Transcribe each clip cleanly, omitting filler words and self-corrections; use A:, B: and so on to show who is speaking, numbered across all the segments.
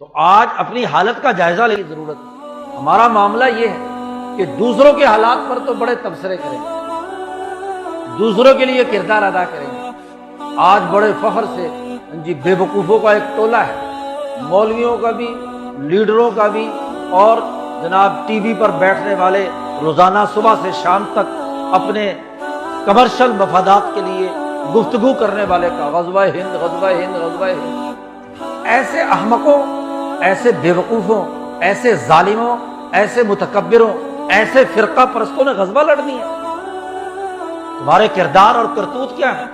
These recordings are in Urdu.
A: تو آج اپنی حالت کا جائزہ لینے کی ضرورت ہے۔ ہمارا معاملہ یہ ہے کہ دوسروں کے حالات پر تو بڑے تبصرے کریں گے، دوسروں کے لیے کردار ادا کریں گے۔ آج بڑے فخر سے بے وقوفوں کا ایک ٹولہ ہے، مولویوں کا بھی، لیڈروں کا بھی، اور جناب ٹی وی پر بیٹھنے والے روزانہ صبح سے شام تک اپنے کمرشل مفادات کے لیے گفتگو کرنے والے کا غزوہ ہند غزوہ ہند غزوہ ہند۔ ایسے احمقوں، ایسے بے وقوفوں، ایسے ظالموں، ایسے متکبروں، ایسے فرقہ پرستوں نے غزوہ لڑنی ہے؟ تمہارے کردار اور کرتوت کیا ہے؟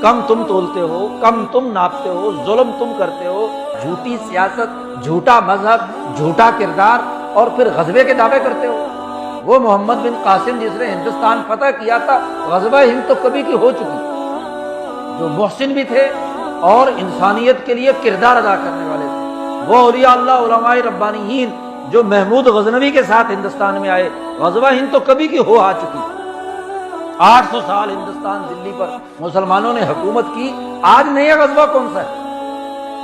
A: کم تم تولتے ہو، کم تم ناپتے ہو، ظلم تم کرتے ہو، جھوٹی سیاست، جھوٹا مذہب، جھوٹا کردار، اور پھر غزوے کے دعوے کرتے ہو۔ وہ محمد بن قاسم جس نے ہندوستان فتح کیا تھا، غزوہ ہند تو کبھی کی ہو چکی، جو محسن بھی تھے اور انسانیت کے لیے کردار ادا کرنے والے تھے، وہ اولیاء اللہ، علماء ربانیین جو محمود غزنوی کے ساتھ ہندوستان میں آئے، غزوہ ہند تو کبھی کی ہو آ چکی۔ 800 سال ہندوستان دلی پر مسلمانوں نے حکومت کی، آج نیا غزوہ کون سا ہے؟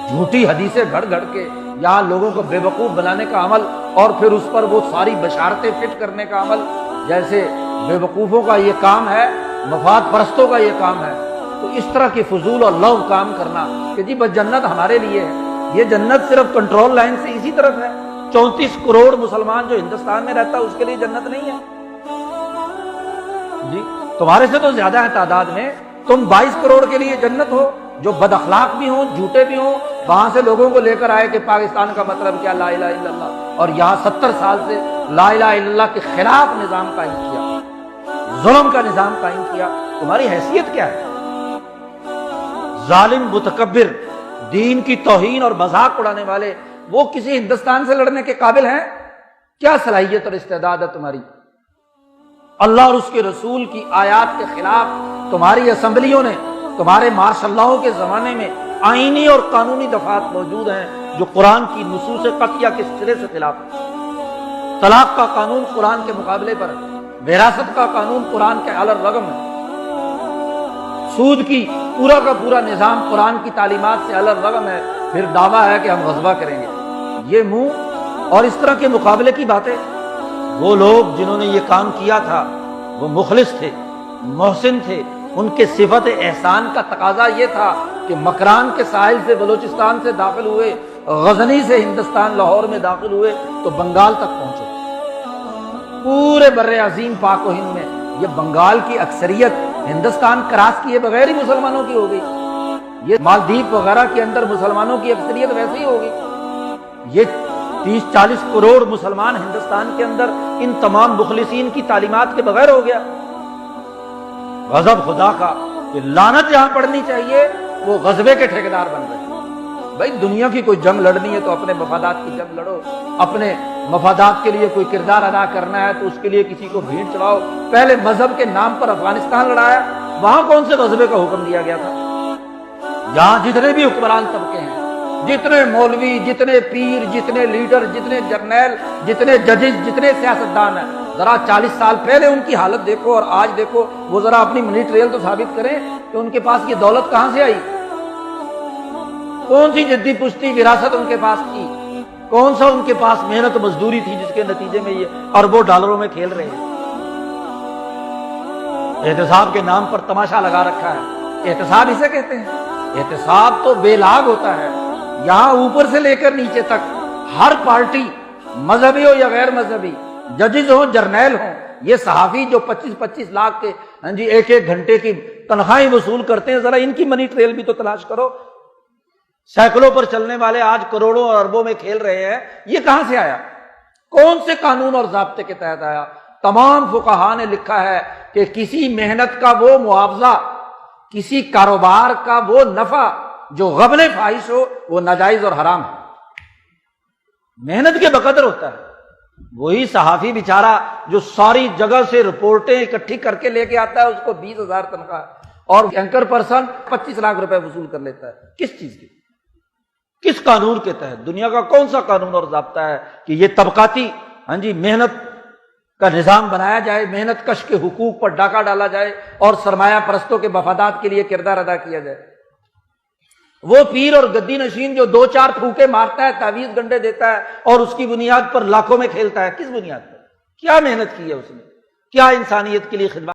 A: جھوٹی حدیثیں گھڑ گھڑ کے یہاں لوگوں کو بے وقوف بنانے کا عمل، اور پھر اس پر وہ ساری بشارتیں فٹ کرنے کا عمل، جیسے بے وقوفوں کا یہ کام ہے، مفاد پرستوں کا یہ کام ہے۔ تو اس طرح کی فضول اور لغو کام کرنا کہ جی بس جنت ہمارے لیے ہے، یہ جنت صرف کنٹرول لائن سے اسی طرف ہے۔ 34 کروڑ مسلمان جو ہندوستان میں رہتا ہے اس کے لیے جنت نہیں ہے جی؟ تمہارے سے تو زیادہ ہے تعداد میں، تم 22 کروڑ کے لیے جنت ہو، جو بد اخلاق بھی ہوں، جھوٹے بھی ہوں، وہاں سے لوگوں کو لے کر آئے کہ پاکستان کا مطلب کیا، لا الہ الا اللہ، اور یہاں 70 سال سے لا الہ الا اللہ کے خلاف نظام قائم کیا، ظلم کا نظام قائم کیا۔ تمہاری حیثیت کیا ہے؟ ظالم، متکبر، دین کی توہین اور مذاق اڑانے والے، وہ کسی ہندوستان سے لڑنے کے قابل ہیں؟ کیا صلاحیت اور استعداد ہے تمہاری؟ اللہ اور اس کے رسول کی آیات کے خلاف تمہاری اسمبلیوں نے، تمہارے مارشل لاؤں کے زمانے میں آئینی اور قانونی دفعات موجود ہیں جو قرآن کی نصوص قطعیہ کے سرے سے خلاف ہے۔ طلاق کا قانون قرآن کے مقابلے پر ہے، وراثت کا قانون قرآن کے علی الرغم ہے، سود کی پورا کا پورا نظام قرآن کی تعلیمات سے علی الرغم ہے، پھر دعویٰ ہے کہ ہم غزوہ کریں گے۔ یہ منہ اور اس طرح کے مقابلے کی باتیں، وہ لوگ جنہوں نے یہ کام کیا تھا وہ مخلص تھے، محسن تھے، ان کے صفت احسان کا تقاضا یہ تھا کہ مکران کے ساحل سے بلوچستان سے داخل ہوئے، غزنی سے ہندوستان لاہور میں داخل ہوئے تو بنگال تک پہنچے۔ پورے بر عظیم پاک و ہند میں یہ بنگال کی اکثریت ہندوستان کراس کیے بغیر ہی مسلمانوں کی ہو گئی، یہ مالدیپ وغیرہ کے اندر مسلمانوں کی اکثریت ویسے ہی ہوگی۔ یہ 30-40 کروڑ مسلمان ہندوستان کے اندر ان تمام مخلصین کی تعلیمات کے بغیر ہو گیا۔ غضب خدا کا کہ لعنت جہاں پڑنی چاہیے وہ غزبے کے ٹھیکیدار بن رہے ہیں۔ بھائی دنیا کی کوئی جنگ لڑنی ہے تو اپنے مفادات کی جنگ لڑو، اپنے مفادات کے لیے کوئی کردار ادا کرنا ہے تو اس کے لیے کسی کو بھیڑ چڑھاؤ۔ پہلے مذہب کے نام پر افغانستان لڑایا، وہاں کون سے غزبے کا حکم دیا گیا تھا؟ یہاں جتنے بھی حکمران طبقے ہیں، جتنے مولوی، جتنے پیر، جتنے لیڈر، جتنے جرنیل، جتنے ججز، جتنے سیاستدان ہیں، ذرا 40 سال پہلے ان کی حالت دیکھو اور آج دیکھو، وہ ذرا اپنی منی ٹریل تو ثابت کریں کہ ان کے پاس یہ دولت کہاں سے آئی، کون سی جدی پشتی وراثت ان کے پاس تھی، کون سا ان کے پاس محنت مزدوری تھی جس کے نتیجے میں یہ اربوں ڈالروں میں کھیل رہے ہیں۔ احتساب کے نام پر تماشا لگا رکھا ہے، احتساب اسے کہتے ہیں۔ احتساب تو بے لاگ ہوتا ہے، یہاں اوپر سے لے کر نیچے تک ہر پارٹی، مذہبی ہو یا غیر مذہبی، ججز ہوں، جرنیل ہوں، یہ صحافی جو 25-25 لاکھ کے ایک گھنٹے کی تنخواہیں وصول کرتے ہیں، ذرا ان کی منی ٹریل بھی تو تلاش کرو۔ سینکڑوں پر چلنے والے آج کروڑوں اور اربوں میں کھیل رہے ہیں، یہ کہاں سے آیا؟ کون سے قانون اور ضابطے کے تحت آیا؟ تمام فقہاء نے لکھا ہے کہ کسی محنت کا وہ معاوضہ، کسی کاروبار کا وہ نفع جو غبن فاحش ہو، وہ ناجائز اور حرام ہے، محنت کے بقدر ہوتا ہے۔ وہی صحافی بیچارہ جو ساری جگہ سے رپورٹیں اکٹھی کر کے لے کے آتا ہے، اس کو 20,000 تنخواہ، اور اینکر پرسن 25 لاکھ روپے وصول کر لیتا ہے، کس چیز کی؟ کس قانون کے تحت؟ دنیا کا کون سا قانون اور ضابطہ ہے کہ یہ طبقاتی محنت کا نظام بنایا جائے، محنت کش کے حقوق پر ڈاکہ ڈالا جائے اور سرمایہ پرستوں کے مفادات کے لیے کردار ادا کیا جائے؟ وہ پیر اور گدی نشین جو 2-4 پھوکے مارتا ہے، تعویذ گنڈے دیتا ہے اور اس کی بنیاد پر لاکھوں میں کھیلتا ہے، کس بنیاد پر؟ کیا محنت کی ہے اس نے؟ کیا انسانیت کے لیے خدمت